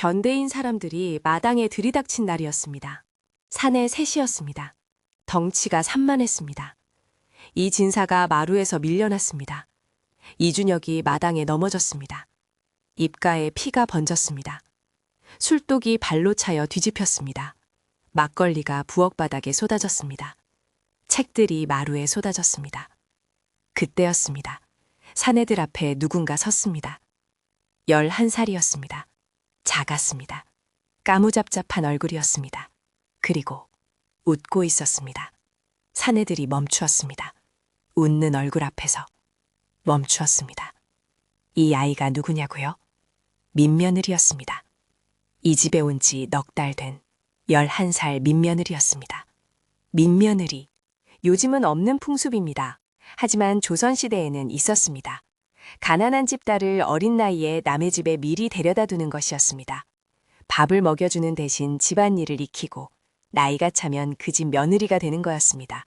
현대인 사람들이 마당에 들이닥친 날이었습니다. 산의 셋이었습니다. 덩치가 산만했습니다. 이 진사가 마루에서 밀려났습니다. 이준혁이 마당에 넘어졌습니다. 입가에 피가 번졌습니다. 술독이 발로 차여 뒤집혔습니다. 막걸리가 부엌바닥에 쏟아졌습니다. 책들이 마루에 쏟아졌습니다. 그때였습니다. 사내들 앞에 누군가 섰습니다. 11살이었습니다. 작았습니다. 까무잡잡한 얼굴이었습니다. 그리고 웃고 있었습니다. 사내들이 멈추었습니다. 웃는 얼굴 앞에서 멈추었습니다. 이 아이가 누구냐고요? 민며느리였습니다. 이 집에 온 지 넉 달 된 11살 민며느리였습니다. 민며느리, 요즘은 없는 풍습입니다. 하지만 조선시대에는 있었습니다. 가난한 집 딸을 어린 나이에 남의 집에 미리 데려다 두는 것이었습니다. 밥을 먹여주는 대신 집안일을 익히고 나이가 차면 그 집 며느리가 되는 거였습니다.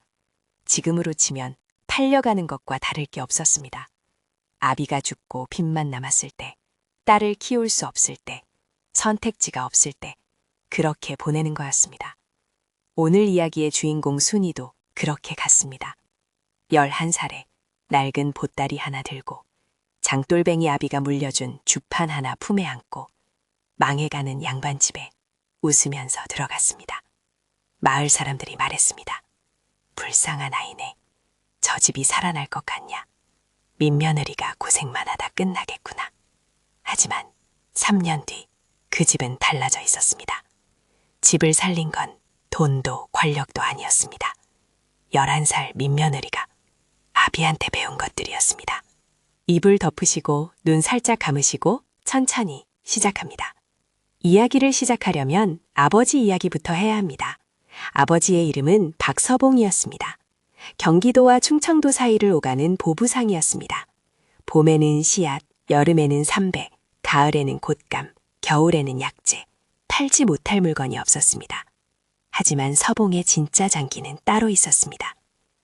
지금으로 치면 팔려가는 것과 다를 게 없었습니다. 아비가 죽고 빚만 남았을 때, 딸을 키울 수 없을 때, 선택지가 없을 때 그렇게 보내는 거였습니다. 오늘 이야기의 주인공 순이도 그렇게 갔습니다. 11살에 낡은 보따리 하나 들고 장돌뱅이 아비가 물려준 주판 하나 품에 안고 망해가는 양반집에 웃으면서 들어갔습니다. 마을 사람들이 말했습니다. 불쌍한 아이네. 저 집이 살아날 것 같냐. 민며느리가 고생만 하다 끝나겠구나. 하지만 3년 뒤 그 집은 달라져 있었습니다. 집을 살린 건 돈도 권력도 아니었습니다. 11살 민며느리가 아비한테 배운 것들이었습니다. 입을 덮으시고 눈 살짝 감으시고 천천히 시작합니다. 이야기를 시작하려면 아버지 이야기부터 해야 합니다. 아버지의 이름은 박서봉이었습니다. 경기도와 충청도 사이를 오가는 보부상이었습니다. 봄에는 씨앗, 여름에는 삼배, 가을에는 곶감, 겨울에는 약재, 팔지 못할 물건이 없었습니다. 하지만 서봉의 진짜 장기는 따로 있었습니다.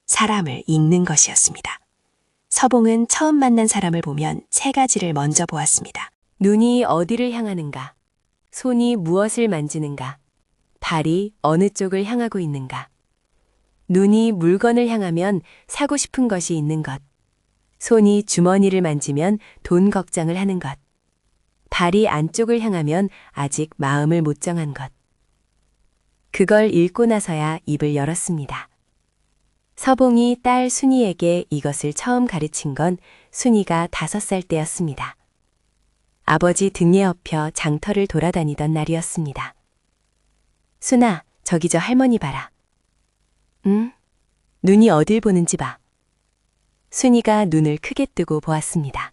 사람을 읽는 것이었습니다. 서봉은 처음 만난 사람을 보면 세 가지를 먼저 보았습니다. 눈이 어디를 향하는가, 손이 무엇을 만지는가, 발이 어느 쪽을 향하고 있는가. 눈이 물건을 향하면 사고 싶은 것이 있는 것, 손이 주머니를 만지면 돈 걱정을 하는 것, 발이 안쪽을 향하면 아직 마음을 못 정한 것. 그걸 읽고 나서야 입을 열었습니다. 서봉이 딸 순이에게 이것을 처음 가르친 건 순이가 5살 때였습니다. 아버지 등에 업혀 장터를 돌아다니던 날이었습니다. 순아, 저기 저 할머니 봐라. 응? 눈이 어딜 보는지 봐. 순이가 눈을 크게 뜨고 보았습니다.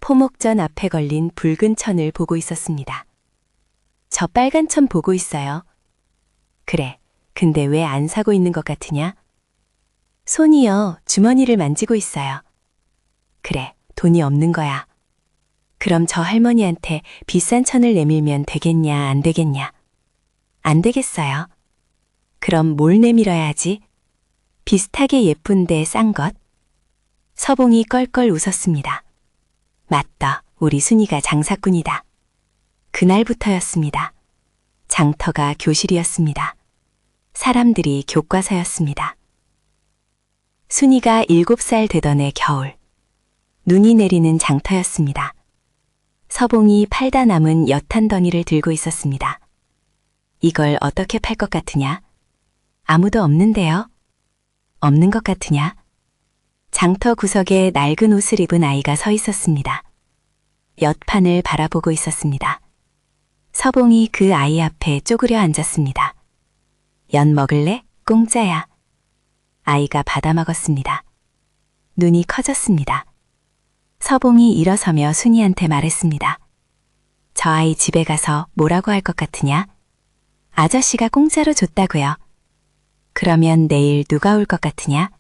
포목전 앞에 걸린 붉은 천을 보고 있었습니다. 저 빨간 천 보고 있어요. 그래, 근데 왜 안 사고 있는 것 같으냐? 손이요, 주머니를 만지고 있어요. 그래, 돈이 없는 거야. 그럼 저 할머니한테 비싼 천을 내밀면 되겠냐, 안 되겠냐? 안 되겠어요. 그럼 뭘 내밀어야 하지? 비슷하게 예쁜데 싼 것? 서봉이 껄껄 웃었습니다. 맞다, 우리 순이가 장사꾼이다. 그날부터였습니다. 장터가 교실이었습니다. 사람들이 교과서였습니다. 순이가 7살 되던 해 겨울, 눈이 내리는 장터였습니다. 서봉이 팔다 남은 엿 한 덩이를 들고 있었습니다. 이걸 어떻게 팔 것 같으냐? 아무도 없는데요? 없는 것 같으냐? 장터 구석에 낡은 옷을 입은 아이가 서 있었습니다. 엿판을 바라보고 있었습니다. 서봉이 그 아이 앞에 쪼그려 앉았습니다. 엿 먹을래? 공짜야. 아이가 받아 먹었습니다. 눈이 커졌습니다. 서봉이 일어서며 순이한테 말했습니다. 저 아이 집에 가서 뭐라고 할 것 같으냐? 아저씨가 공짜로 줬다고요. 그러면 내일 누가 올 것 같으냐?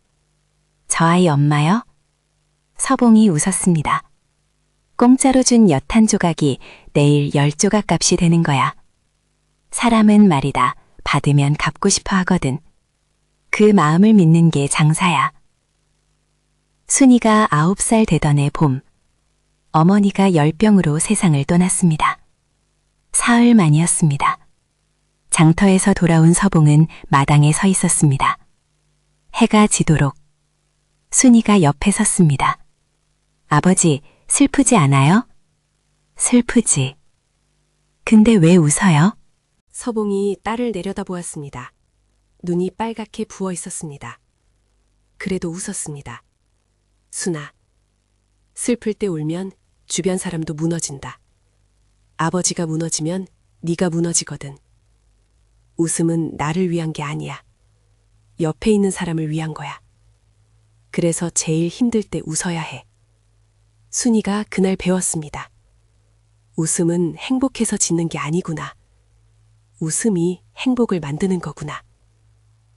저 아이 엄마요? 서봉이 웃었습니다. 공짜로 준 엿 한 조각이 내일 10조각 값이 되는 거야. 사람은 말이다, 받으면 갚고 싶어 하거든. 그 마음을 믿는 게 장사야. 순이가 9살 되던 해 봄, 어머니가 열병으로 세상을 떠났습니다. 사흘 만이었습니다. 장터에서 돌아온 서봉은 마당에 서 있었습니다. 해가 지도록 순이가 옆에 섰습니다. 아버지, 슬프지 않아요? 슬프지. 근데 왜 웃어요? 서봉이 딸을 내려다보았습니다. 눈이 빨갛게 부어 있었습니다. 그래도 웃었습니다. 순아, 슬플 때 울면 주변 사람도 무너진다. 아버지가 무너지면 네가 무너지거든. 웃음은 나를 위한 게 아니야. 옆에 있는 사람을 위한 거야. 그래서 제일 힘들 때 웃어야 해. 순이가 그날 배웠습니다. 웃음은 행복해서 짓는 게 아니구나. 웃음이 행복을 만드는 거구나.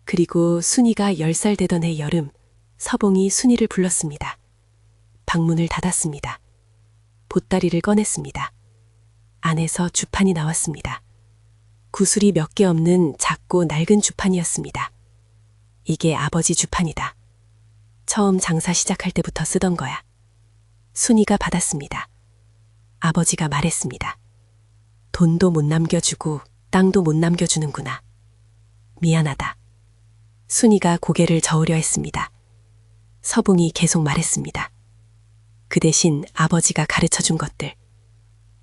그리고 순이가 10살 되던 해 여름, 서봉이 순이를 불렀습니다. 방문을 닫았습니다. 보따리를 꺼냈습니다. 안에서 주판이 나왔습니다. 구슬이 몇 개 없는 작고 낡은 주판이었습니다. 이게 아버지 주판이다. 처음 장사 시작할 때부터 쓰던 거야. 순이가 받았습니다. 아버지가 말했습니다. 돈도 못 남겨주고 땅도 못 남겨주는구나. 미안하다. 순이가 고개를 저으려 했습니다. 서봉이 계속 말했습니다. 그 대신 아버지가 가르쳐준 것들,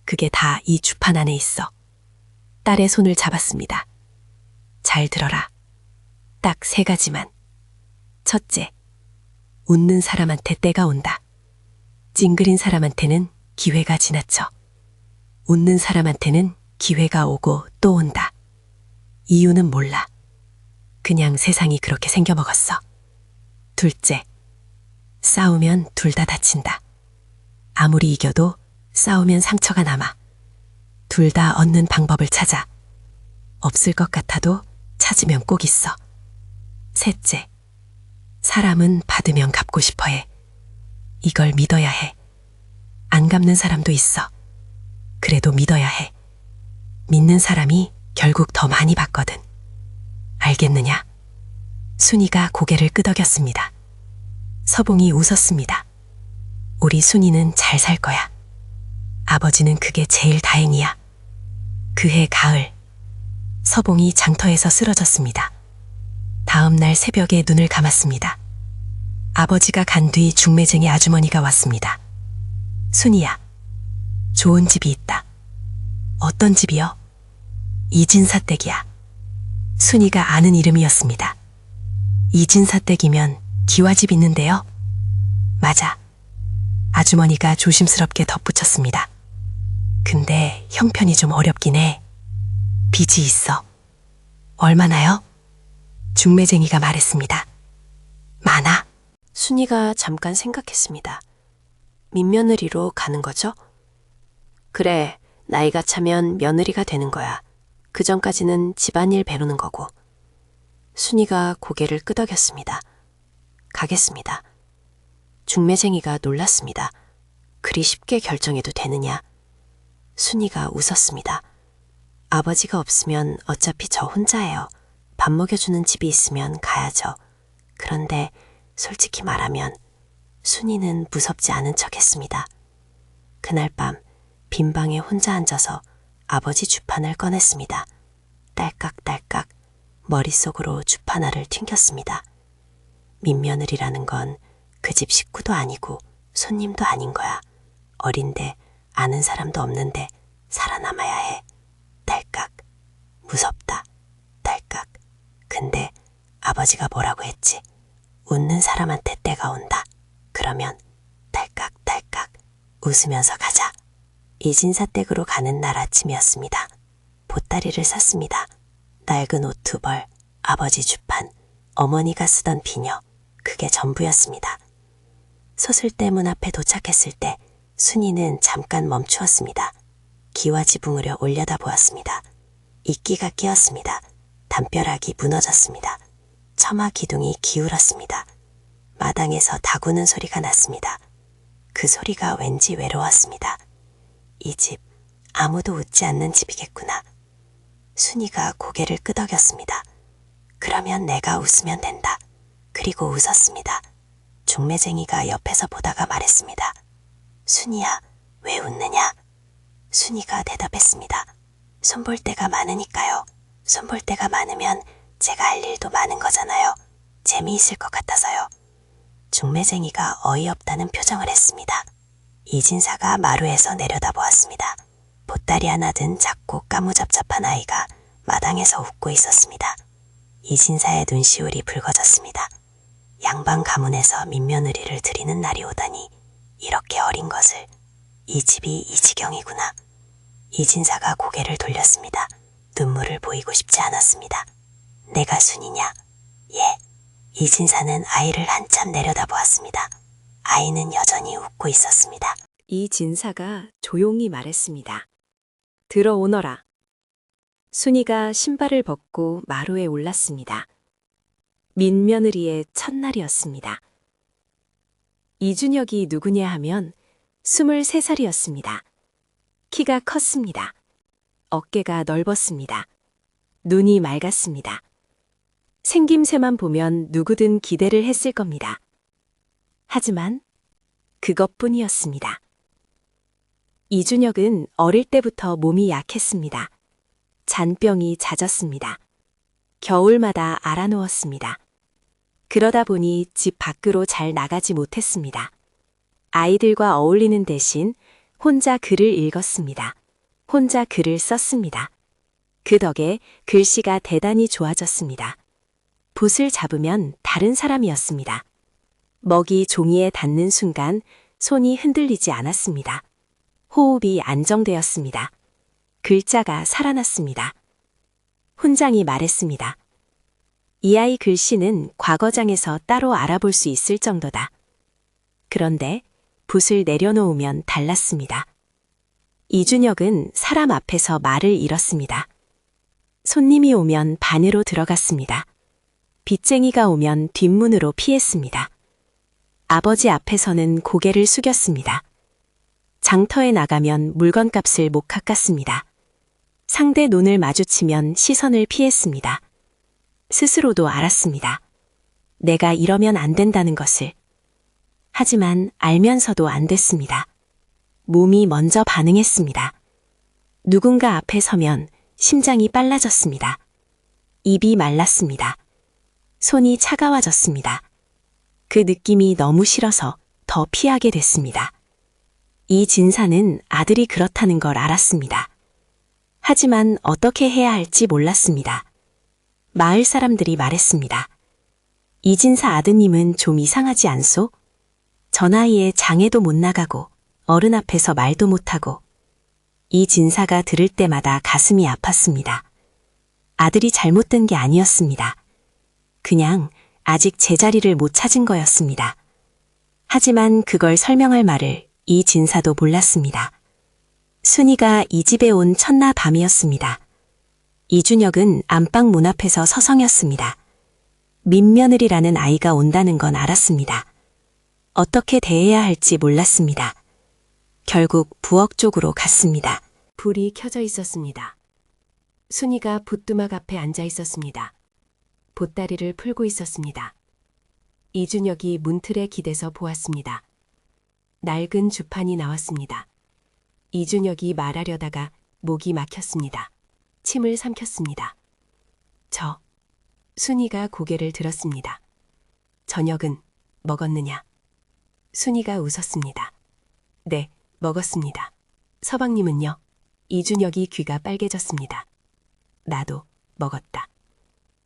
그게 다 이 주판 안에 있어. 딸의 손을 잡았습니다. 잘 들어라. 딱 3가지만. 첫째, 웃는 사람한테 때가 온다. 찡그린 사람한테는 기회가 지나쳐. 웃는 사람한테는 기회가 오고 또 온다. 이유는 몰라. 그냥 세상이 그렇게 생겨먹었어. 둘째, 싸우면 둘 다 다친다. 아무리 이겨도 싸우면 상처가 남아. 둘 다 얻는 방법을 찾아. 없을 것 같아도 찾으면 꼭 있어. 셋째, 사람은 받으면 갚고 싶어 해. 이걸 믿어야 해. 안 갚는 사람도 있어. 그래도 믿어야 해. 믿는 사람이 결국 더 많이 받거든. 알겠느냐? 순이가 고개를 끄덕였습니다. 서봉이 웃었습니다. 우리 순이는 잘 살 거야. 아버지는 그게 제일 다행이야. 그해 가을, 서봉이 장터에서 쓰러졌습니다. 다음 날 새벽에 눈을 감았습니다. 아버지가 간 뒤 중매쟁이 아주머니가 왔습니다. 순이야, 좋은 집이 있다. 어떤 집이요? 이진사댁이야. 순이가 아는 이름이었습니다. 이진사댁이면 기와집 있는데요? 맞아. 아주머니가 조심스럽게 덧붙였습니다. 근데 형편이 좀 어렵긴 해. 빚이 있어. 얼마나요? 중매쟁이가 말했습니다. 많아. 순이가 잠깐 생각했습니다. 민며느리로 가는 거죠? 그래, 나이가 차면 며느리가 되는 거야. 그 전까지는 집안일 배우는 거고. 순이가 고개를 끄덕였습니다. 가겠습니다. 중매쟁이가 놀랐습니다. 그리 쉽게 결정해도 되느냐? 순이가 웃었습니다. 아버지가 없으면 어차피 저 혼자예요. 밥 먹여주는 집이 있으면 가야죠. 그런데 솔직히 말하면 순이는 무섭지 않은 척했습니다. 그날 밤 빈 방에 혼자 앉아서 아버지 주판을 꺼냈습니다. 딸깍딸깍 머릿속으로 주판알을 튕겼습니다. 민며느리라는 건 그 집 식구도 아니고 손님도 아닌 거야. 어린데 아는 사람도 없는데 살아남아야 해. 딸깍. 무섭다. 딸깍. 근데 아버지가 뭐라고 했지? 웃는 사람한테 때가 온다. 그러면 딸깍딸깍 웃으면서 가자. 이진사댁으로 가는 날 아침이었습니다. 보따리를 쌌습니다. 낡은 옷 2벌, 아버지 주판, 어머니가 쓰던 비녀, 그게 전부였습니다. 소슬대문 앞에 도착했을 때 순이는 잠깐 멈추었습니다. 기와지붕으려 올려다보았습니다. 이끼가 끼었습니다. 담벼락이 무너졌습니다. 처마 기둥이 기울었습니다. 마당에서 다구는 소리가 났습니다. 그 소리가 왠지 외로웠습니다. 이 집, 아무도 웃지 않는 집이겠구나. 순이가 고개를 끄덕였습니다. 그러면 내가 웃으면 된다. 그리고 웃었습니다. 중매쟁이가 옆에서 보다가 말했습니다. 순이야, 왜 웃느냐? 순이가 대답했습니다. 손볼 데가 많으니까요. 손볼 데가 많으면 제가 할 일도 많은 거잖아요. 재미있을 것 같아서요. 중매쟁이가 어이없다는 표정을 했습니다. 이진사가 마루에서 내려다보았습니다. 보따리 하나 든 작고 까무잡잡한 아이가 마당에서 웃고 있었습니다. 이진사의 눈시울이 붉어졌습니다. 양반 가문에서 민며느리를 드리는 날이 오다니 이렇게 어린 것을. 이 집이 이 지경이구나. 이진사가 고개를 돌렸습니다. 눈물을 보이고 싶지 않았습니다. 내가 순이냐? 예. 이진사는 아이를 한참 내려다보았습니다. 아이는 여전히 웃고 있었습니다. 이진사가 조용히 말했습니다. 들어오너라. 순이가 신발을 벗고 마루에 올랐습니다. 민며느리의 첫날이었습니다. 이준혁이 누구냐 하면 23살이었습니다. 키가 컸습니다. 어깨가 넓었습니다. 눈이 맑았습니다. 생김새만 보면 누구든 기대를 했을 겁니다. 하지만 그것뿐이었습니다. 이준혁은 어릴 때부터 몸이 약했습니다. 잔병이 잦았습니다. 겨울마다 알아누웠습니다. 그러다 보니 집 밖으로 잘 나가지 못했습니다. 아이들과 어울리는 대신 혼자 글을 읽었습니다. 혼자 글을 썼습니다. 그 덕에 글씨가 대단히 좋아졌습니다. 붓을 잡으면 다른 사람이었습니다. 먹이 종이에 닿는 순간 손이 흔들리지 않았습니다. 호흡이 안정되었습니다. 글자가 살아났습니다. 훈장이 말했습니다. 이 아이 글씨는 과거장에서 따로 알아볼 수 있을 정도다. 그런데 붓을 내려놓으면 달랐습니다. 이준혁은 사람 앞에서 말을 잃었습니다. 손님이 오면 반으로 들어갔습니다. 빚쟁이가 오면 뒷문으로 피했습니다. 아버지 앞에서는 고개를 숙였습니다. 장터에 나가면 물건값을 못 깎았습니다. 상대 눈을 마주치면 시선을 피했습니다. 스스로도 알았습니다. 내가 이러면 안 된다는 것을. 하지만 알면서도 안 됐습니다. 몸이 먼저 반응했습니다. 누군가 앞에 서면 심장이 빨라졌습니다. 입이 말랐습니다. 손이 차가워졌습니다. 그 느낌이 너무 싫어서 더 피하게 됐습니다. 이 진사는 아들이 그렇다는 걸 알았습니다. 하지만 어떻게 해야 할지 몰랐습니다. 마을 사람들이 말했습니다. 이진사 아드님은 좀 이상하지 않소? 저 나이에 장에도 못 나가고 어른 앞에서 말도 못하고. 이 진사가 들을 때마다 가슴이 아팠습니다. 아들이 잘못된 게 아니었습니다. 그냥 아직 제자리를 못 찾은 거였습니다. 하지만 그걸 설명할 말을 이 진사도 몰랐습니다. 순이가 이 집에 온 첫날 밤이었습니다. 이준혁은 안방 문 앞에서 서성였습니다. 민며느리라는 아이가 온다는 건 알았습니다. 어떻게 대해야 할지 몰랐습니다. 결국 부엌 쪽으로 갔습니다. 불이 켜져 있었습니다. 순이가 붓두막 앞에 앉아 있었습니다. 보따리를 풀고 있었습니다. 이준혁이 문틀에 기대서 보았습니다. 낡은 주판이 나왔습니다. 이준혁이 말하려다가 목이 막혔습니다. 침을 삼켰습니다. 순이가 고개를 들었습니다. 저녁은 먹었느냐? 순이가 웃었습니다. 네, 먹었습니다. 서방님은요? 이준혁이 귀가 빨개졌습니다. 나도 먹었다.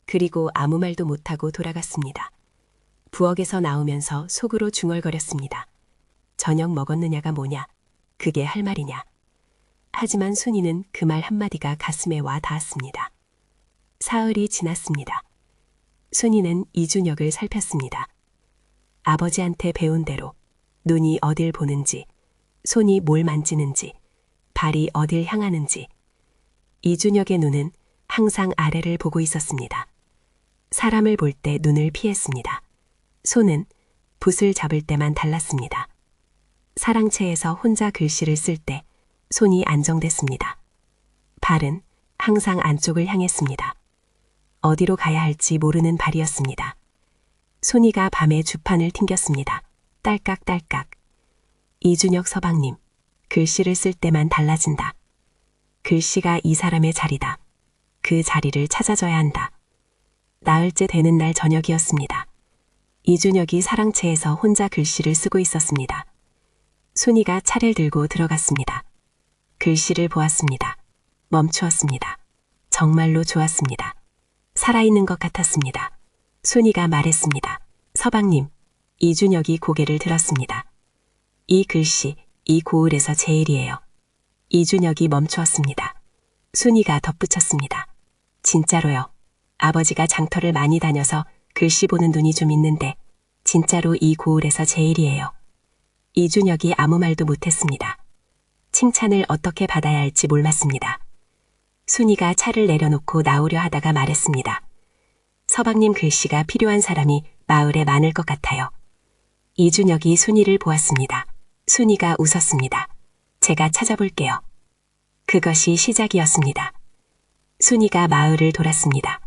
그리고 아무 말도 못하고 돌아갔습니다. 부엌에서 나오면서 속으로 중얼거렸습니다. 저녁 먹었느냐가 뭐냐? 그게 할 말이냐? 하지만 순이는 그 말 한마디가 가슴에 와 닿았습니다. 사흘이 지났습니다. 순이는 이준혁을 살폈습니다. 아버지한테 배운 대로 눈이 어딜 보는지, 손이 뭘 만지는지, 발이 어딜 향하는지. 이준혁의 눈은 항상 아래를 보고 있었습니다. 사람을 볼 때 눈을 피했습니다. 손은 붓을 잡을 때만 달랐습니다. 사랑채에서 혼자 글씨를 쓸 때 손이 안정됐습니다. 발은 항상 안쪽을 향했습니다. 어디로 가야 할지 모르는 발이었습니다. 순이가 밤에 주판을 튕겼습니다. 딸깍딸깍. 이준혁 서방님, 글씨를 쓸 때만 달라진다. 글씨가 이 사람의 자리다. 그 자리를 찾아줘야 한다. 나흘째 되는 날 저녁이었습니다. 이준혁이 사랑채에서 혼자 글씨를 쓰고 있었습니다. 순이가 차를 들고 들어갔습니다. 글씨를 보았습니다. 멈추었습니다. 정말로 좋았습니다. 살아있는 것 같았습니다. 순이가 말했습니다. 서방님, 이준혁이 고개를 들었습니다. 이 글씨, 이 고을에서 제일이에요. 이준혁이 멈추었습니다. 순이가 덧붙였습니다. 진짜로요. 아버지가 장터를 많이 다녀서 글씨 보는 눈이 좀 있는데 진짜로 이 고을에서 제일이에요. 이준혁이 아무 말도 못했습니다. 칭찬을 어떻게 받아야 할지 몰랐습니다. 순이가 차를 내려놓고 나오려 하다가 말했습니다. 서방님 글씨가 필요한 사람이 마을에 많을 것 같아요. 이준혁이 순이를 보았습니다. 순이가 웃었습니다. 제가 찾아볼게요. 그것이 시작이었습니다. 순이가 마을을 돌았습니다.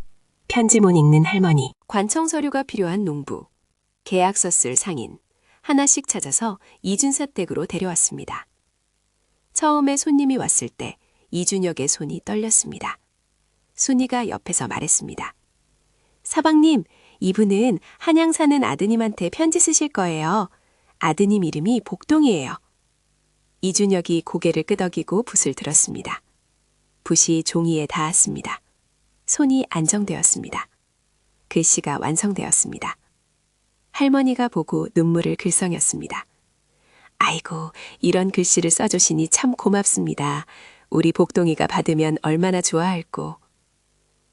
편지 못 읽는 할머니, 관청 서류가 필요한 농부, 계약서 쓸 상인, 하나씩 찾아서 이준사 댁으로 데려왔습니다. 처음에 손님이 왔을 때 이준혁의 손이 떨렸습니다. 순이가 옆에서 말했습니다. 사방님, 이분은 한양 사는 아드님한테 편지 쓰실 거예요. 아드님 이름이 복동이에요. 이준혁이 고개를 끄덕이고 붓을 들었습니다. 붓이 종이에 닿았습니다. 손이 안정되었습니다. 글씨가 완성되었습니다. 할머니가 보고 눈물을 글썽였습니다. 아이고, 이런 글씨를 써주시니 참 고맙습니다. 우리 복동이가 받으면 얼마나 좋아할꼬.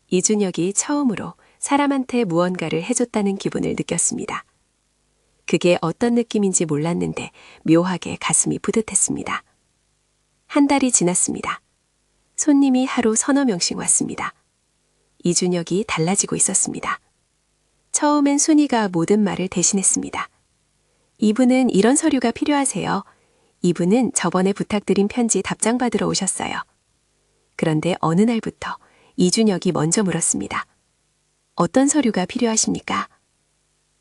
이준혁이 처음으로 사람한테 무언가를 해줬다는 기분을 느꼈습니다. 그게 어떤 느낌인지 몰랐는데 묘하게 가슴이 뿌듯했습니다. 한 달이 지났습니다. 손님이 하루 서너 명씩 왔습니다. 이준혁이 달라지고 있었습니다. 처음엔 순이가 모든 말을 대신했습니다. 이분은 이런 서류가 필요하세요. 이분은 저번에 부탁드린 편지 답장 받으러 오셨어요. 그런데 어느 날부터 이준혁이 먼저 물었습니다. 어떤 서류가 필요하십니까?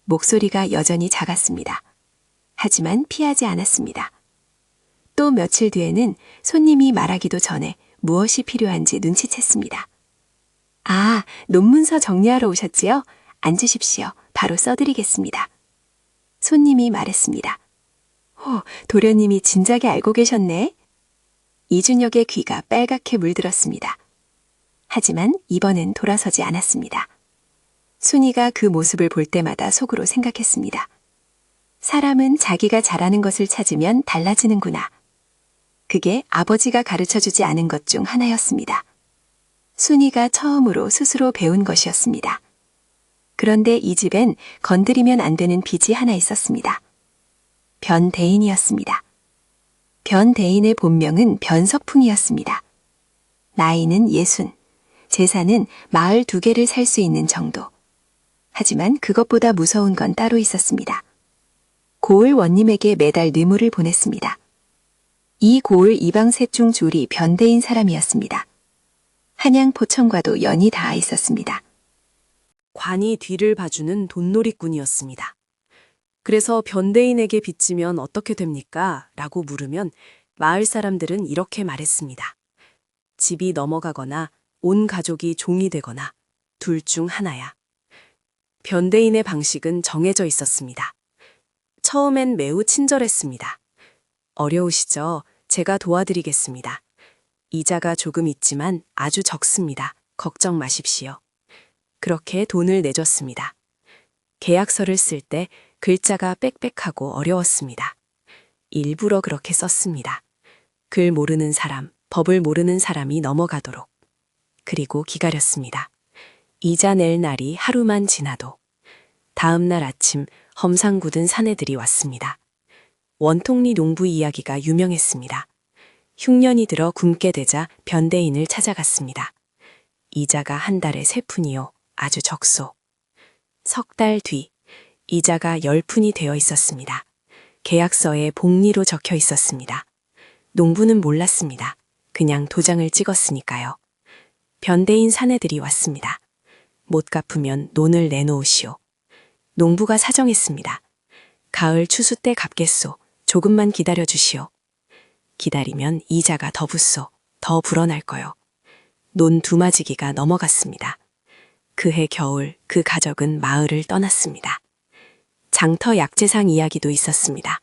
목소리가 여전히 작았습니다. 하지만 피하지 않았습니다. 또 며칠 뒤에는 손님이 말하기도 전에 무엇이 필요한지 눈치챘습니다. 아, 논문서 정리하러 오셨지요? 앉으십시오. 바로 써드리겠습니다. 손님이 말했습니다. 도련님이 진작에 알고 계셨네. 이준혁의 귀가 빨갛게 물들었습니다. 하지만 이번엔 돌아서지 않았습니다. 순이가 그 모습을 볼 때마다 속으로 생각했습니다. 사람은 자기가 잘하는 것을 찾으면 달라지는구나. 그게 아버지가 가르쳐주지 않은 것 중 하나였습니다. 순이가 처음으로 스스로 배운 것이었습니다. 그런데 이 집엔 건드리면 안 되는 빚이 하나 있었습니다. 변대인이었습니다. 변대인의 본명은 변석풍이었습니다. 나이는 60, 재산은 마을 2개를 살 수 있는 정도. 하지만 그것보다 무서운 건 따로 있었습니다. 고을 원님에게 매달 뇌물을 보냈습니다. 이 고을 이방 셋 중 둘이 변대인 사람이었습니다. 한양 포천과도 연이 닿아 있었습니다. 관이 뒤를 봐주는 돈놀이꾼이었습니다. 그래서 변대인에게 빚지면 어떻게 됩니까? 라고 물으면 마을 사람들은 이렇게 말했습니다. 집이 넘어가거나 온 가족이 종이 되거나 둘 중 하나야. 변대인의 방식은 정해져 있었습니다. 처음엔 매우 친절했습니다. 어려우시죠? 제가 도와드리겠습니다. 이자가 조금 있지만 아주 적습니다. 걱정 마십시오. 그렇게 돈을 내줬습니다. 계약서를 쓸 때 글자가 빽빽하고 어려웠습니다. 일부러 그렇게 썼습니다. 글 모르는 사람, 법을 모르는 사람이 넘어가도록. 그리고 기다렸습니다. 이자 낼 날이 하루만 지나도. 다음 날 아침 험상 굳은 사내들이 왔습니다. 원통리 농부 이야기가 유명했습니다. 흉년이 들어 굶게 되자 변대인을 찾아갔습니다. 이자가 한 달에 3푼이요. 아주 적소. 석 달 뒤 이자가 10푼이 되어 있었습니다. 계약서에 복리로 적혀 있었습니다. 농부는 몰랐습니다. 그냥 도장을 찍었으니까요. 변대인 사내들이 왔습니다. 못 갚으면 논을 내놓으시오. 농부가 사정했습니다. 가을 추수 때 갚겠소. 조금만 기다려 주시오. 기다리면 이자가 더 붙소. 더 불어날 거요. 논 두마지기가 넘어갔습니다. 그해 겨울 그 가족은 마을을 떠났습니다. 장터 약재상 이야기도 있었습니다.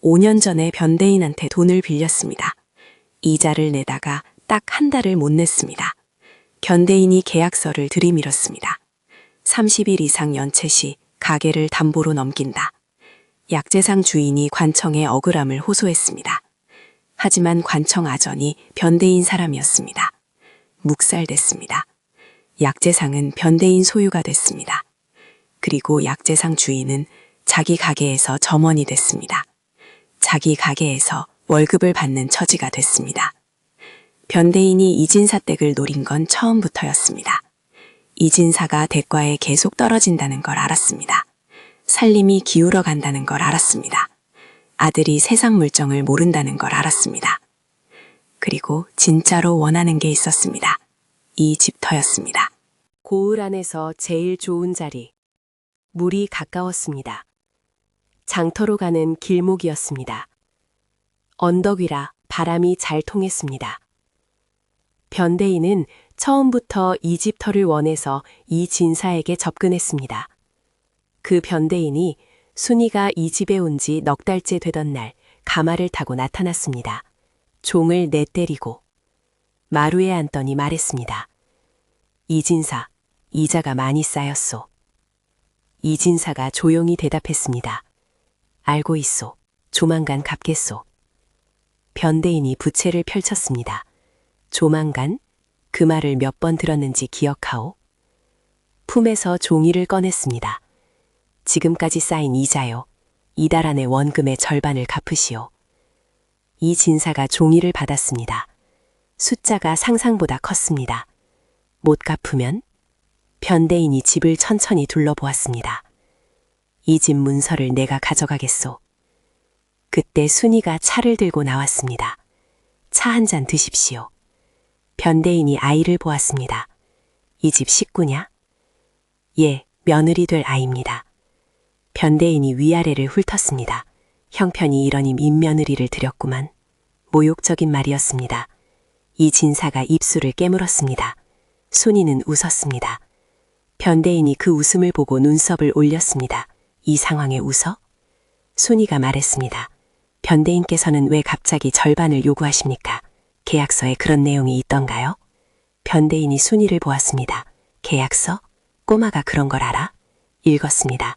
5년 전에 변대인한테 돈을 빌렸습니다. 이자를 내다가 딱 한 달을 못 냈습니다. 변대인이 계약서를 들이밀었습니다. 30일 이상 연체 시 가게를 담보로 넘긴다. 약재상 주인이 관청에 억울함을 호소했습니다. 하지만 관청 아전이 변대인 사람이었습니다. 묵살됐습니다. 약재상은 변대인 소유가 됐습니다. 그리고 약재상 주인은 자기 가게에서 점원이 됐습니다. 자기 가게에서 월급을 받는 처지가 됐습니다. 변대인이 이진사 댁을 노린 건 처음부터였습니다. 이진사가 대과에 계속 떨어진다는 걸 알았습니다. 살림이 기울어 간다는 걸 알았습니다. 아들이 세상 물정을 모른다는 걸 알았습니다. 그리고 진짜로 원하는 게 있었습니다. 이 집터였습니다. 고을 안에서 제일 좋은 자리. 물이 가까웠습니다. 장터로 가는 길목이었습니다. 언덕 위라 바람이 잘 통했습니다. 변대인은 처음부터 이 집터를 원해서 이 진사에게 접근했습니다. 그 변대인이 순이가 이 집에 온 지 넉 달째 되던 날 가마를 타고 나타났습니다. 종을 내때리고 마루에 앉더니 말했습니다. 이진사, 이자가 많이 쌓였소. 이진사가 조용히 대답했습니다. 알고 있소. 조만간 갚겠소. 변대인이 부채를 펼쳤습니다. 조만간? 그 말을 몇 번 들었는지 기억하오? 품에서 종이를 꺼냈습니다. 지금까지 쌓인 이자요. 이달 안에 원금의 절반을 갚으시오. 이 진사가 종이를 받았습니다. 숫자가 상상보다 컸습니다. 못 갚으면? 변대인이 집을 천천히 둘러보았습니다. 이 집 문서를 내가 가져가겠소. 그때 순이가 차를 들고 나왔습니다. 차 한 잔 드십시오. 변대인이 아이를 보았습니다. 이 집 식구냐? 예, 며느리 될 아이입니다. 변대인이 위아래를 훑었습니다. 형편이 이러니 민며느리를 들였구만. 모욕적인 말이었습니다. 이 진사가 입술을 깨물었습니다. 순이는 웃었습니다. 변대인이 그 웃음을 보고 눈썹을 올렸습니다. 이 상황에 웃어? 순이가 말했습니다. 변대인께서는 왜 갑자기 절반을 요구하십니까? 계약서에 그런 내용이 있던가요? 변대인이 순이를 보았습니다. 계약서? 꼬마가 그런 걸 알아? 읽었습니다.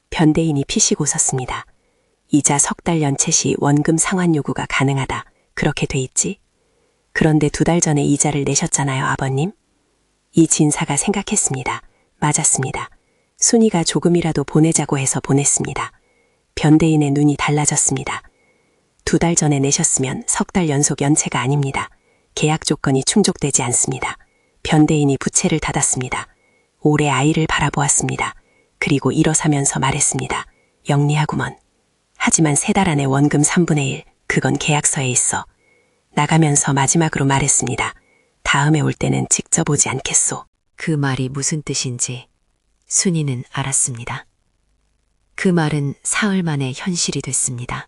변대인이 피식 웃었습니다. 이자 석 달 연체 시 원금 상환 요구가 가능하다. 그렇게 돼 있지? 그런데 2달 전에 이자를 내셨잖아요, 아버님? 이 진사가 생각했습니다. 맞았습니다. 순이가 조금이라도 보내자고 해서 보냈습니다. 변대인의 눈이 달라졌습니다. 2달 전에 내셨으면 석 달 연속 연체가 아닙니다. 계약 조건이 충족되지 않습니다. 변대인이 부채를 닫았습니다. 오래 아이를 바라보았습니다. 그리고 일어서면서 말했습니다. 영리하구먼. 하지만 3달 안에 원금 3분의 1, 그건 계약서에 있어. 나가면서 마지막으로 말했습니다. 다음에 올 때는 직접 오지 않겠소. 그 말이 무슨 뜻인지 순이는 알았습니다. 그 말은 사흘 만에 현실이 됐습니다.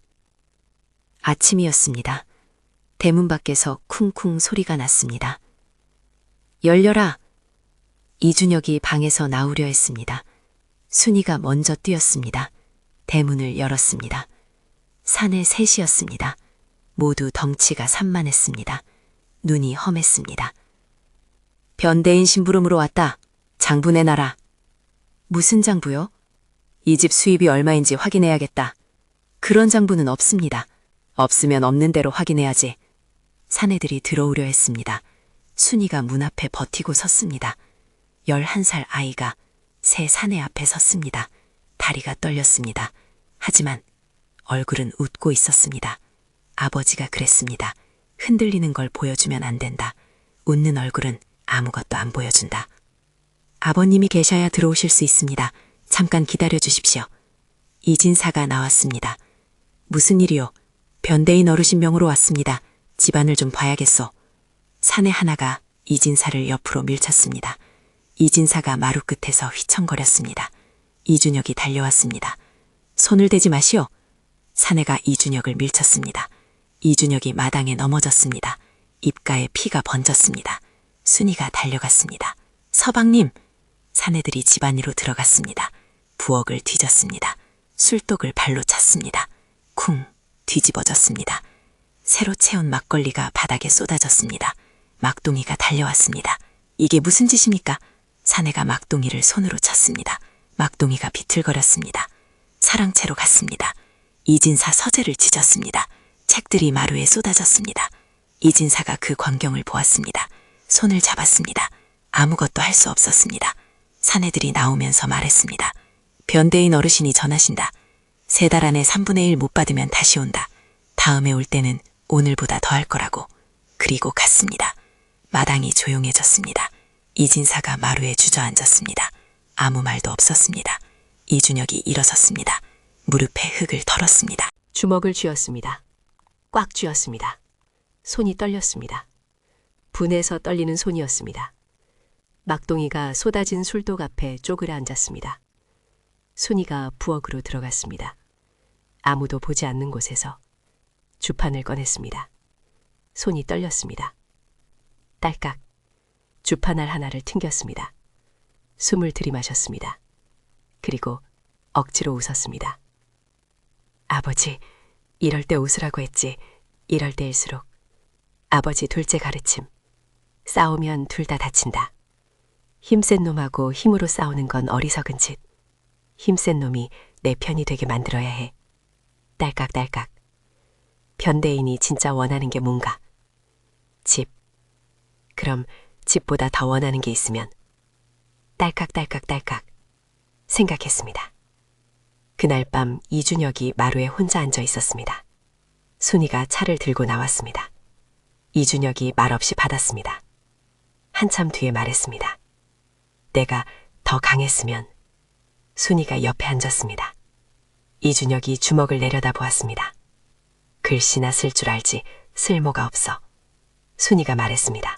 아침이었습니다. 대문 밖에서 쿵쿵 소리가 났습니다. 열려라! 이준혁이 방에서 나오려 했습니다. 순이가 먼저 뛰었습니다. 대문을 열었습니다. 사내 셋이었습니다. 모두 덩치가 산만했습니다. 눈이 험했습니다. 변대인 심부름으로 왔다. 장부 내놔라. 무슨 장부요? 이 집 수입이 얼마인지 확인해야겠다. 그런 장부는 없습니다. 없으면 없는 대로 확인해야지. 사내들이 들어오려 했습니다. 순이가 문 앞에 버티고 섰습니다. 11살 아이가 새 사내 앞에 섰습니다. 다리가 떨렸습니다. 하지만 얼굴은 웃고 있었습니다. 아버지가 그랬습니다. 흔들리는 걸 보여주면 안 된다. 웃는 얼굴은 아무것도 안 보여준다. 아버님이 계셔야 들어오실 수 있습니다. 잠깐 기다려 주십시오. 이진사가 나왔습니다. 무슨 일이요? 변대인 어르신 명으로 왔습니다. 집안을 좀 봐야겠소. 사내 하나가 이진사를 옆으로 밀쳤습니다. 이진사가 마루 끝에서 휘청거렸습니다. 이준혁이 달려왔습니다. 손을 대지 마시오. 사내가 이준혁을 밀쳤습니다. 이준혁이 마당에 넘어졌습니다. 입가에 피가 번졌습니다. 순이가 달려갔습니다. 서방님! 사내들이 집안으로 들어갔습니다. 부엌을 뒤졌습니다. 술독을 발로 찼습니다. 쿵! 뒤집어졌습니다. 새로 채운 막걸리가 바닥에 쏟아졌습니다. 막둥이가 달려왔습니다. 이게 무슨 짓입니까? 사내가 막둥이를 손으로 쳤습니다. 막둥이가 비틀거렸습니다. 사랑채로 갔습니다. 이진사 서재를 찢었습니다. 책들이 마루에 쏟아졌습니다. 이진사가 그 광경을 보았습니다. 손을 잡았습니다. 아무것도 할 수 없었습니다. 사내들이 나오면서 말했습니다. 변대인 어르신이 전하신다. 3달 안에 3분의 1 못 받으면 다시 온다. 다음에 올 때는 오늘보다 더 할 거라고. 그리고 갔습니다. 마당이 조용해졌습니다. 이진사가 마루에 주저앉았습니다. 아무 말도 없었습니다. 이준혁이 일어섰습니다. 무릎에 흙을 털었습니다. 주먹을 쥐었습니다. 꽉 쥐었습니다. 손이 떨렸습니다. 분해서 떨리는 손이었습니다. 막동이가 쏟아진 술독 앞에 쪼그려 앉았습니다. 순이가 부엌으로 들어갔습니다. 아무도 보지 않는 곳에서 주판을 꺼냈습니다. 손이 떨렸습니다. 딸깍 주판알 하나를 튕겼습니다. 숨을 들이마셨습니다. 그리고 억지로 웃었습니다. 아버지, 이럴 때 웃으라고 했지. 이럴 때일수록. 아버지 둘째 가르침. 싸우면 둘 다 다친다. 힘센 놈하고 힘으로 싸우는 건 어리석은 짓. 힘센 놈이 내 편이 되게 만들어야 해. 딸깍딸깍. 변대인이 진짜 원하는 게 뭔가? 집. 그럼 집보다 더 원하는 게 있으면? 딸깍딸깍딸깍. 생각했습니다. 그날 밤 이준혁이 마루에 혼자 앉아 있었습니다. 순이가 차를 들고 나왔습니다. 이준혁이 말없이 받았습니다. 한참 뒤에 말했습니다. 내가 더 강했으면. 순이가 옆에 앉았습니다. 이준혁이 주먹을 내려다 보았습니다. 글씨나 쓸 줄 알지 쓸모가 없어. 순이가 말했습니다.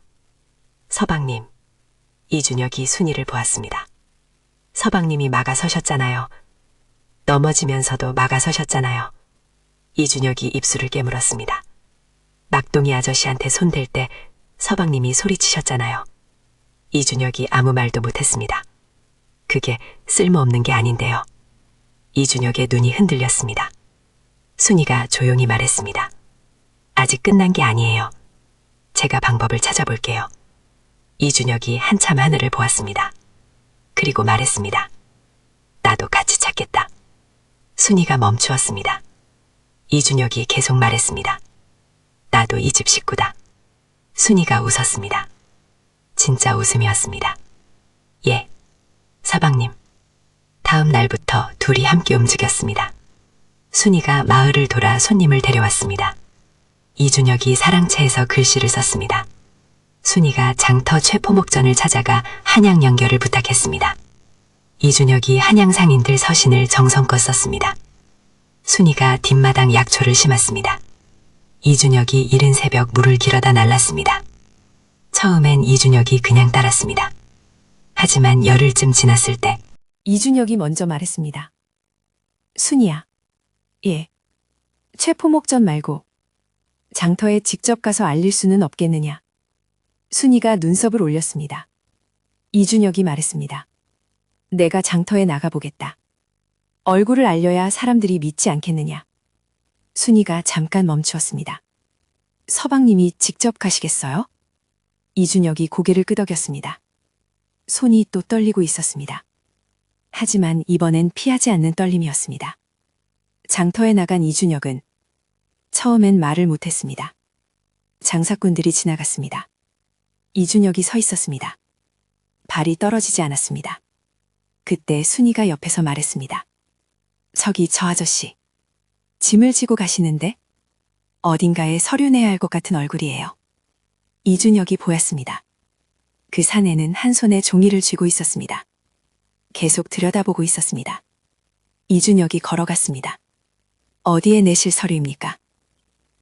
서방님. 이준혁이 순이를 보았습니다. 서방님이 막아서셨잖아요. 넘어지면서도 막아서셨잖아요. 이준혁이 입술을 깨물었습니다. 막동이 아저씨한테 손댈 때 서방님이 소리치셨잖아요. 이준혁이 아무 말도 못했습니다. 그게 쓸모없는 게 아닌데요. 이준혁의 눈이 흔들렸습니다. 순이가 조용히 말했습니다. 아직 끝난 게 아니에요. 제가 방법을 찾아볼게요. 이준혁이 한참 하늘을 보았습니다. 그리고 말했습니다. 나도 같이 찾겠다. 순이가 멈추었습니다. 이준혁이 계속 말했습니다. 나도 이 집 식구다. 순이가 웃었습니다. 진짜 웃음이었습니다. 예, 서방님. 다음 날부터 둘이 함께 움직였습니다. 순이가 마을을 돌아 손님을 데려왔습니다. 이준혁이 사랑채에서 글씨를 썼습니다. 순이가 장터 최포목전을 찾아가 한양 연결을 부탁했습니다. 이준혁이 한양 상인들 서신을 정성껏 썼습니다. 순이가 뒷마당 약초를 심었습니다. 이준혁이 이른 새벽 물을 길어다 날랐습니다. 처음엔 이준혁이 그냥 따랐습니다. 하지만 열흘쯤 지났을 때 이준혁이 먼저 말했습니다. 순이야. 예. 최포목전 말고 장터에 직접 가서 알릴 수는 없겠느냐. 순이가 눈썹을 올렸습니다. 이준혁이 말했습니다. 내가 장터에 나가보겠다. 얼굴을 알려야 사람들이 믿지 않겠느냐. 순이가 잠깐 멈추었습니다. 서방님이 직접 가시겠어요? 이준혁이 고개를 끄덕였습니다. 손이 또 떨리고 있었습니다. 하지만 이번엔 피하지 않는 떨림이었습니다. 장터에 나간 이준혁은 처음엔 말을 못했습니다. 장사꾼들이 지나갔습니다. 이준혁이 서 있었습니다. 발이 떨어지지 않았습니다. 그때 순이가 옆에서 말했습니다. 저기 저 아저씨. 짐을 지고 가시는데 어딘가에 서류 내야 할 것 같은 얼굴이에요. 이준혁이 보였습니다. 그 사내는 한 손에 종이를 쥐고 있었습니다. 계속 들여다보고 있었습니다. 이준혁이 걸어갔습니다. 어디에 내실 서류입니까?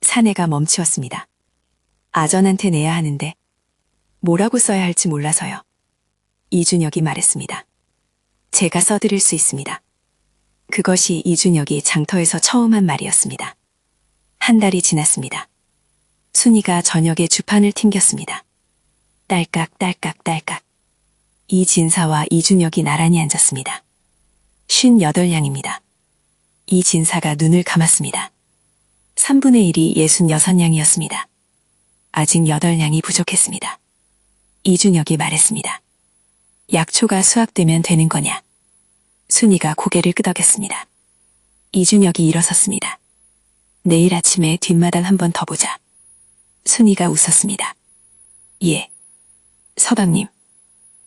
사내가 멈추었습니다. 아전한테 내야 하는데 뭐라고 써야 할지 몰라서요. 이준혁이 말했습니다. 제가 써드릴 수 있습니다. 그것이 이준혁이 장터에서 처음 한 말이었습니다. 한 달이 지났습니다. 순이가 저녁에 주판을 튕겼습니다. 딸깍 딸깍 딸깍. 이진사와 이준혁이 나란히 앉았습니다. 58냥입니다. 이진사가 눈을 감았습니다. 3분의 1이 66냥이었습니다. 아직 8냥이 부족했습니다. 이준혁이 말했습니다. 약초가 수확되면 되는 거냐? 순이가 고개를 끄덕였습니다. 이준혁이 일어섰습니다. 내일 아침에 뒷마당 한번 더 보자. 순이가 웃었습니다. 예. 서방님.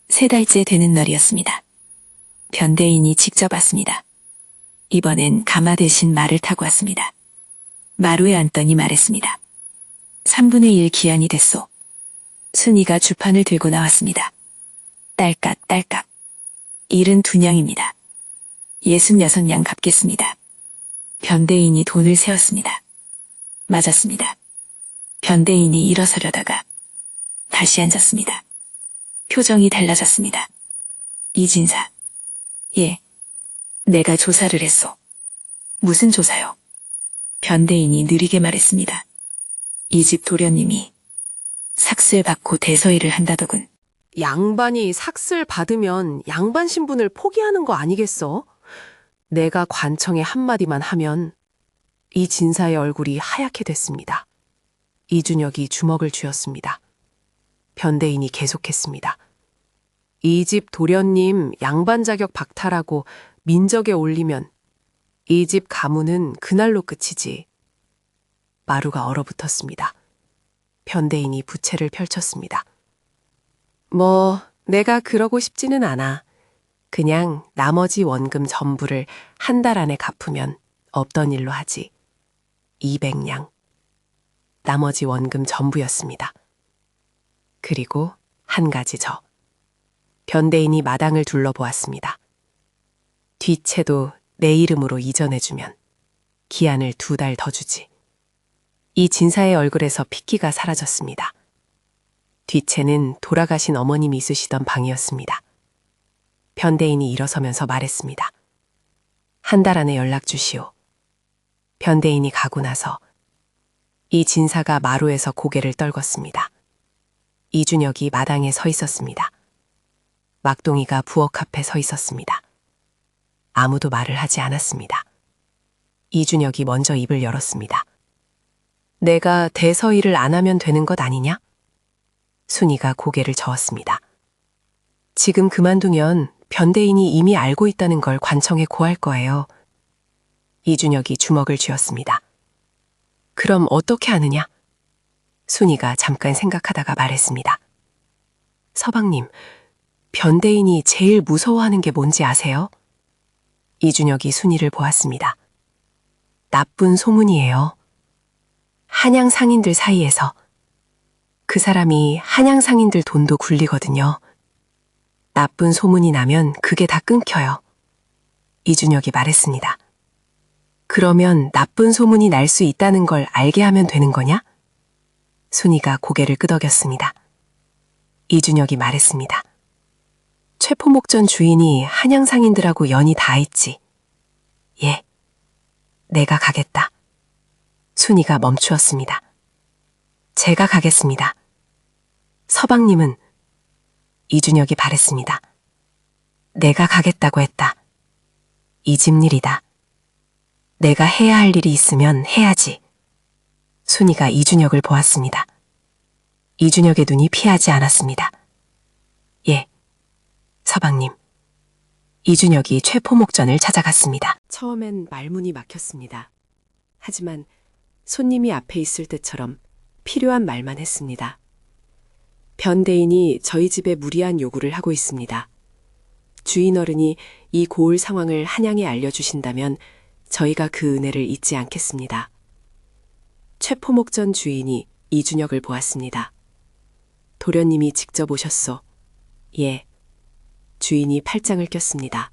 3달째 되는 날이었습니다. 변대인이 직접 왔습니다. 이번엔 가마 대신 말을 타고 왔습니다. 마루에 앉더니 말했습니다. 3분의 1 기한이 됐소. 순이가 주판을 들고 나왔습니다. 딸깍 딸깍. 72냥입니다. 66냥 갚겠습니다. 변대인이 돈을 세었습니다. 맞았습니다. 변대인이 일어서려다가 다시 앉았습니다. 표정이 달라졌습니다. 이진사. 예. 내가 조사를 했소. 무슨 조사요? 변대인이 느리게 말했습니다. 이 집 도련님이 삭슬 받고 대서일을 한다더군. 양반이 삭슬 받으면 양반 신분을 포기하는 거 아니겠어? 내가 관청에 한마디만 하면 이 진사의 얼굴이 하얗게 됐습니다. 이준혁이 주먹을 쥐었습니다. 변대인이 계속했습니다. 이 집 도련님 양반 자격 박탈하고 민적에 올리면 이 집 가문은 그날로 끝이지. 마루가 얼어붙었습니다. 변대인이 부채를 펼쳤습니다. 뭐 내가 그러고 싶지는 않아. 그냥 나머지 원금 전부를 한 달 안에 갚으면 없던 일로 하지. 200냥. 나머지 원금 전부였습니다. 그리고 한 가지 저. 변대인이 마당을 둘러보았습니다. 뒷채도 내 이름으로 이전해주면 기한을 2달 더 주지. 이 진사의 얼굴에서 핏기가 사라졌습니다. 뒷채는 돌아가신 어머님이 있으시던 방이었습니다. 변대인이 일어서면서 말했습니다. 한 달 안에 연락 주시오. 변대인이 가고 나서 이 진사가 마루에서 고개를 떨궜습니다. 이준혁이 마당에 서 있었습니다. 막동이가 부엌 앞에 서 있었습니다. 아무도 말을 하지 않았습니다. 이준혁이 먼저 입을 열었습니다. 내가 대서일을 안 하면 되는 것 아니냐? 순이가 고개를 저었습니다. 지금 그만두면 변대인이 이미 알고 있다는 걸 관청에 고할 거예요. 이준혁이 주먹을 쥐었습니다. 그럼 어떻게 하느냐? 순이가 잠깐 생각하다가 말했습니다. 서방님, 변대인이 제일 무서워하는 게 뭔지 아세요? 이준혁이 순이를 보았습니다. 나쁜 소문이에요. 한양 상인들 사이에서. 그 사람이 한양 상인들 돈도 굴리거든요. 나쁜 소문이 나면 그게 다 끊겨요. 이준혁이 말했습니다. 그러면 나쁜 소문이 날 수 있다는 걸 알게 하면 되는 거냐? 순이가 고개를 끄덕였습니다. 이준혁이 말했습니다. 최포목전 주인이 한양 상인들하고 연이 닿았지. 예, 내가 가겠다. 순이가 멈추었습니다. 제가 가겠습니다. 서방님은? 이준혁이 말했습니다. 내가 가겠다고 했다. 이 집 일이다. 내가 해야 할 일이 있으면 해야지. 순이가 이준혁을 보았습니다. 이준혁의 눈이 피하지 않았습니다. 예, 서방님. 이준혁이 최포목전을 찾아갔습니다. 처음엔 말문이 막혔습니다. 하지만 손님이 앞에 있을 때처럼 필요한 말만 했습니다. 변대인이 저희 집에 무리한 요구를 하고 있습니다. 주인 어른이 이 고을 상황을 한양에 알려주신다면 저희가 그 은혜를 잊지 않겠습니다. 최포목전 주인이 이준혁을 보았습니다. 도련님이 직접 오셨소. 예. 주인이 팔짱을 꼈습니다.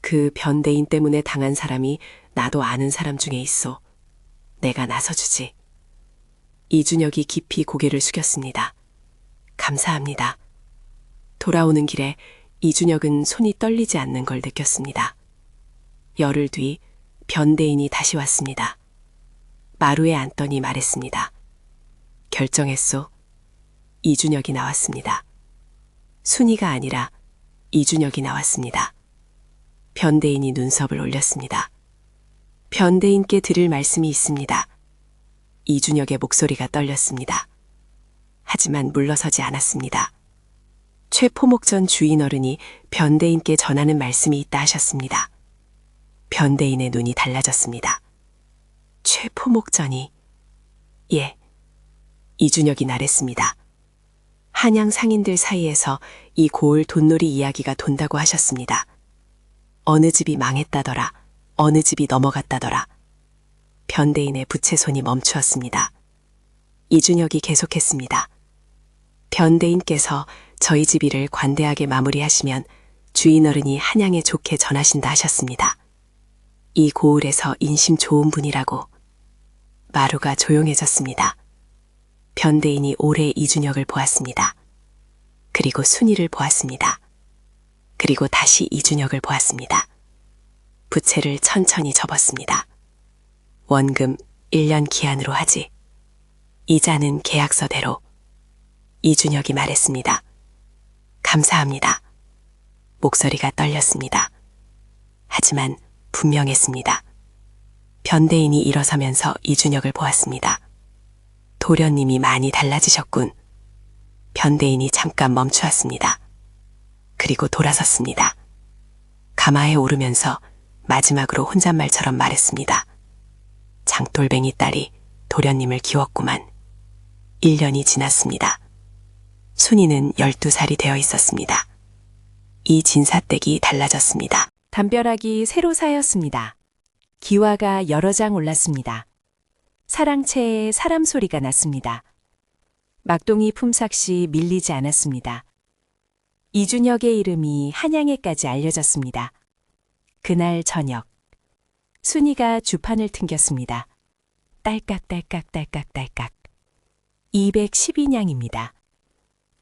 그 변대인 때문에 당한 사람이 나도 아는 사람 중에 있어. 내가 나서주지. 이준혁이 깊이 고개를 숙였습니다. 감사합니다. 돌아오는 길에 이준혁은 손이 떨리지 않는 걸 느꼈습니다. 열흘 뒤 변대인이 다시 왔습니다. 마루에 앉더니 말했습니다. 결정했소. 이준혁이 나왔습니다. 순이가 아니라 이준혁이 나왔습니다. 변대인이 눈썹을 올렸습니다. 변대인께 드릴 말씀이 있습니다. 이준혁의 목소리가 떨렸습니다. 하지만 물러서지 않았습니다. 최포목전 주인 어른이 변대인께 전하는 말씀이 있다 하셨습니다. 변대인의 눈이 달라졌습니다. 최포목전이, 예, 이준혁이 나랬습니다. 한양 상인들 사이에서 이 고을 돈놀이 이야기가 돈다고 하셨습니다. 어느 집이 망했다더라, 어느 집이 넘어갔다더라. 변대인의 부채손이 멈추었습니다. 이준혁이 계속했습니다. 변대인께서 저희 집 일을 관대하게 마무리하시면 주인 어른이 한양에 좋게 전하신다 하셨습니다. 이 고을에서 인심 좋은 분이라고. 마루가 조용해졌습니다. 변대인이 오래 이준혁을 보았습니다. 그리고 순이를 보았습니다. 그리고 다시 이준혁을 보았습니다. 부채를 천천히 접었습니다. 원금 1년 기한으로 하지. 이자는 계약서대로. 이준혁이 말했습니다. 감사합니다. 목소리가 떨렸습니다. 하지만 분명했습니다. 변대인이 일어서면서 이준혁을 보았습니다. 도련님이 많이 달라지셨군. 변대인이 잠깐 멈추었습니다. 그리고 돌아섰습니다. 가마에 오르면서 마지막으로 혼잣말처럼 말했습니다. 장돌뱅이 딸이 도련님을 키웠구만. 1년이 지났습니다. 순이는 12살이 되어 있었습니다. 이 진사댁이 달라졌습니다. 담벼락이 새로 사였습니다. 기와가 여러 장 올랐습니다. 사랑채에 사람 소리가 났습니다. 막동이 품삯이 밀리지 않았습니다. 이준혁의 이름이 한양에까지 알려졌습니다. 그날 저녁, 순이가 주판을 튕겼습니다. 딸깍딸깍딸깍딸깍. 212냥입니다.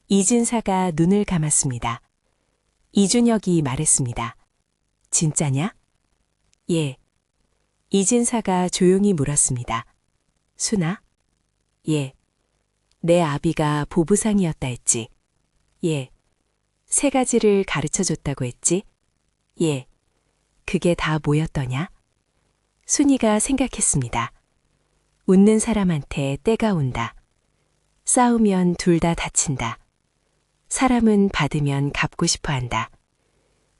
이진사가 눈을 감았습니다. 이준혁이 말했습니다. 진짜냐? 예. 이진사가 조용히 물었습니다. 순아? 예. 내 아비가 보부상이었다 했지? 예. 3가지를 가르쳐줬다고 했지? 예. 그게 다 뭐였더냐? 순이가 생각했습니다. 웃는 사람한테 때가 온다. 싸우면 둘 다 다친다. 사람은 받으면 갚고 싶어 한다.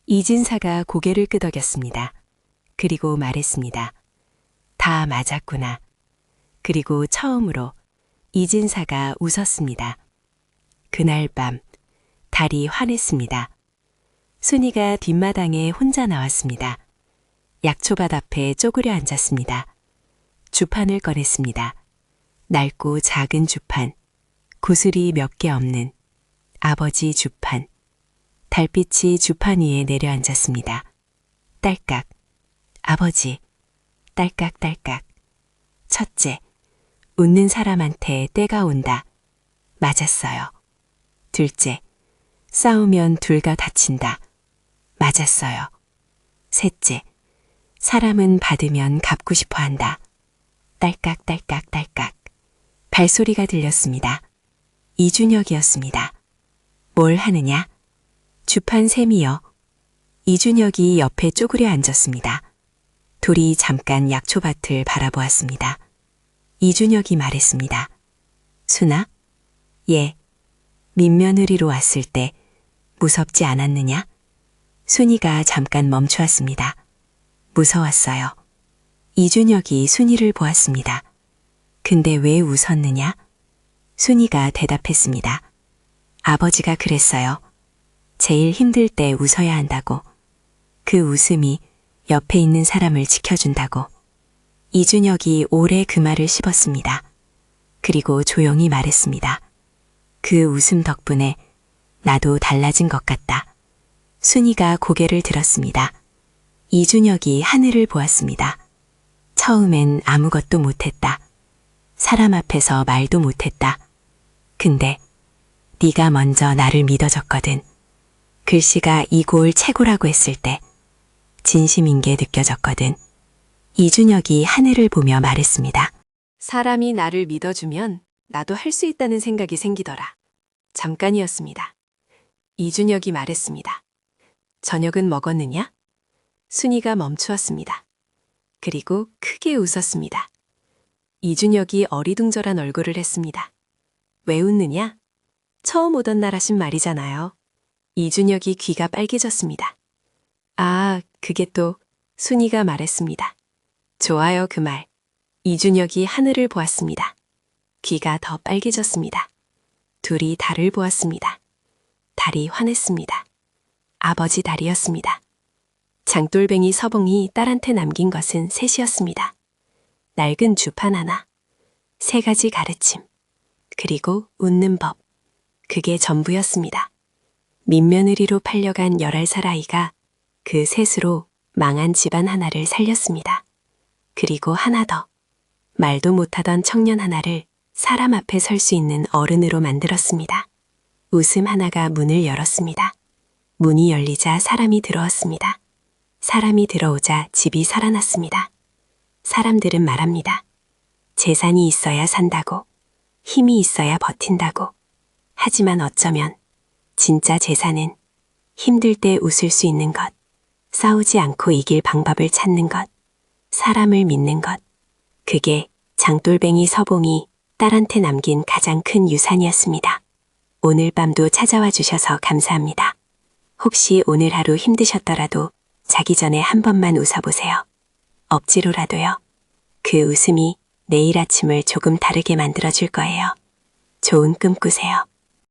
이진사가 고개를 끄덕였습니다. 그리고 말했습니다. 다 맞았구나. 그리고 처음으로 이진사가 웃었습니다. 그날 밤 달이 환했습니다. 순이가 뒷마당에 혼자 나왔습니다. 약초밭 앞에 쪼그려 앉았습니다. 주판을 꺼냈습니다. 낡고 작은 주판, 구슬이 몇 개 없는 아버지 주판. 달빛이 주판 위에 내려앉았습니다. 딸깍, 아버지, 딸깍딸깍. 첫째, 웃는 사람한테 때가 온다. 맞았어요. 둘째, 싸우면 둘가 다친다. 맞았어요. 셋째, 사람은 받으면 갚고 싶어 한다. 딸깍딸깍딸깍. 발소리가 들렸습니다. 이준혁이었습니다. 뭘 하느냐? 주판 셈이요. 이준혁이 옆에 쪼그려 앉았습니다. 둘이 잠깐 약초밭을 바라보았습니다. 이준혁이 말했습니다. 순아? 예. 민며느리로 왔을 때 무섭지 않았느냐? 순이가 잠깐 멈추었습니다. 무서웠어요. 이준혁이 순이를 보았습니다. 근데 왜 웃었느냐? 순이가 대답했습니다. 아버지가 그랬어요. 제일 힘들 때 웃어야 한다고. 그 웃음이 옆에 있는 사람을 지켜준다고. 이준혁이 오래 그 말을 씹었습니다. 그리고 조용히 말했습니다. 그 웃음 덕분에 나도 달라진 것 같다. 순이가 고개를 들었습니다. 이준혁이 하늘을 보았습니다. 처음엔 아무것도 못했다. 사람 앞에서 말도 못했다. 근데 네가 먼저 나를 믿어줬거든. 글씨가 이 고을 최고라고 했을 때 진심인 게 느껴졌거든. 이준혁이 하늘을 보며 말했습니다. 사람이 나를 믿어주면 나도 할 수 있다는 생각이 생기더라. 잠깐이었습니다. 이준혁이 말했습니다. 저녁은 먹었느냐? 순이가 멈추었습니다. 그리고 크게 웃었습니다. 이준혁이 어리둥절한 얼굴을 했습니다. 왜 웃느냐? 처음 오던 날 하신 말이잖아요. 이준혁이 귀가 빨개졌습니다. 아, 그게 또 순이가 말했습니다. 좋아요, 그 말. 이준혁이 하늘을 보았습니다. 귀가 더 빨개졌습니다. 둘이 달을 보았습니다. 달이 환했습니다. 아버지 달이었습니다. 장돌뱅이 서봉이 딸한테 남긴 것은 셋이었습니다. 낡은 주판 하나, 3가지 가르침, 그리고 웃는 법. 그게 전부였습니다. 민며느리로 팔려간 11살 아이가 그 셋으로 망한 집안 하나를 살렸습니다. 그리고 하나 더. 말도 못하던 청년 하나를 사람 앞에 설 수 있는 어른으로 만들었습니다. 웃음 하나가 문을 열었습니다. 문이 열리자 사람이 들어왔습니다. 사람이 들어오자 집이 살아났습니다. 사람들은 말합니다. 재산이 있어야 산다고, 힘이 있어야 버틴다고. 하지만 어쩌면 진짜 재산은 힘들 때 웃을 수 있는 것, 싸우지 않고 이길 방법을 찾는 것, 사람을 믿는 것. 그게 장돌뱅이 서봉이 딸한테 남긴 가장 큰 유산이었습니다. 오늘 밤도 찾아와 주셔서 감사합니다. 혹시 오늘 하루 힘드셨더라도 자기 전에 한 번만 웃어보세요. 억지로라도요. 그 웃음이 내일 아침을 조금 다르게 만들어줄 거예요. 좋은 꿈 꾸세요.